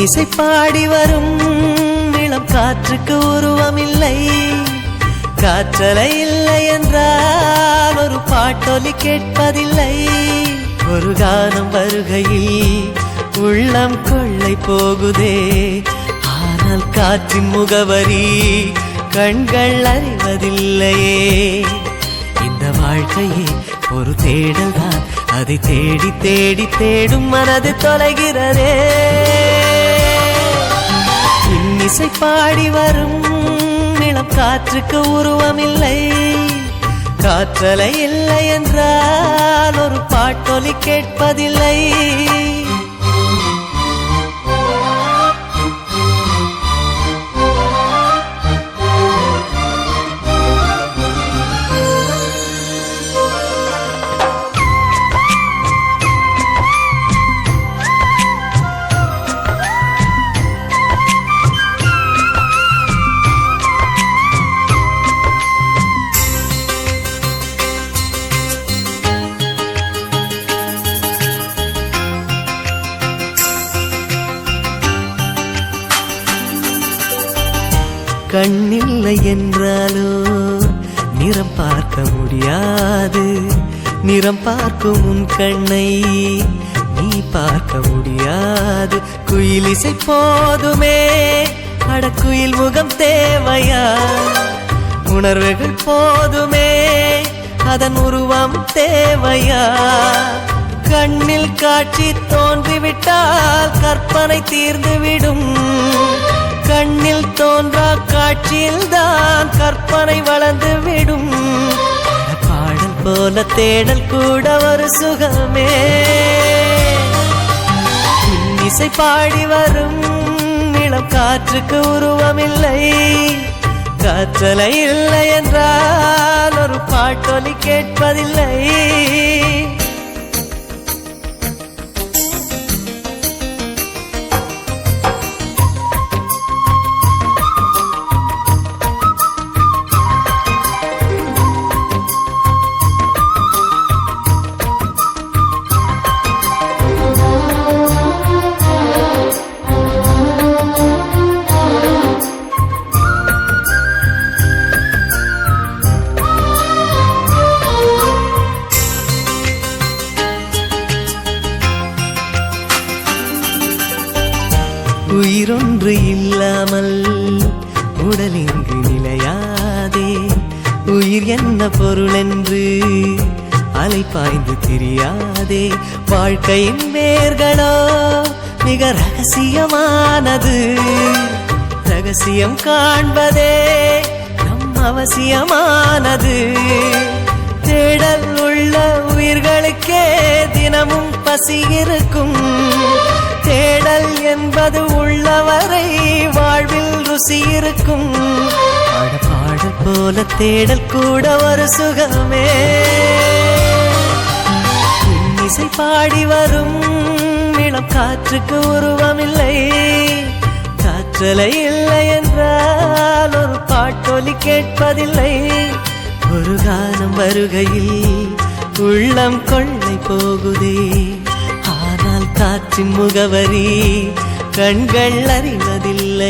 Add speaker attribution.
Speaker 1: இன்னிசை பாடி வரும் இளம் காற்றுக்கு உருவமில்லை. காற்றலை இல்லை என்றால் ஒரு பாட்டொலி கேட்பதில்லை. ஒரு கானம் வருகையில் உள்ளம் கொள்ளை போகுதே, ஆனால் காற்றின் முகவரி கண்கள் அறிவதில்லையே. இந்த வாழ்க்கையே ஒரு தேடல் தான், அதை தேடி தேடி தேடும் மனது தொலைகிறதே. இன்னிசை பாடி வரும் இளம் காற்றுக்கு உருவமில்லை. காற்றலை இல்லை என்றால் ஒரு பாட்டொலி கேட்பதில்லை. கண்ணில்லை என்றாலோ நிறம் பார்க்க முடியாது. நிறம் பார்க்கும் உன் கண்ணை நீ பார்க்க முடியாது. குயிலிசை போதுமே, அடக்குயில் முகம் தேவையா? உணர்வுகள் போதுமே, அதன் உருவம் தேவையா? கண்ணில் காட்சி தோன்றிவிட்டால் கற்பனை தீர்ந்துவிடும். கண்ணில் தோன்றா காட்சியில் தான் கற்பனை வளர்ந்து விடும். பாடல் போல தேடல் கூட ஒரு சுகமே. இன்னிசை பாடி வரும் இளம் காற்றுக்கு உருவமில்லை. காற்றலை இல்லை என்றால் ஒரு பாட்டொலி கேட்பதில்லை. உயிரொன்று இல்லாமல் உடல் இங்கு நிலையாதே. உயிர் என்ன பொருள் என்று அலை பாய்ந்து தெரியாதே. வாழ்க்கையின் வேர்களோ மிக ரகசியமானது. ரகசியம் காண்பதே நம் அவசியமானது. தேடல் உள்ள உயிர்களுக்கே தினமும் பசி இருக்கும். தேடல் என்பது உள்ளவரை வாழ்வில் ருசி இருக்கும். பாடல் போல தேடல் கூட ஒரு சுகமே. இன்னிசை பாடி வரும் இளம் காற்றுக்கு உருவமில்லை. காற்றலை இல்லை என்றால் ஒரு பாட்டொலி கேட்பதில்லை. ஒரு கானம் வருகையில் உள்ளம் கொள்ளை போகுதே, ஆனால் காற்றின் முகவரி கண்கள் அறிவதில்லை.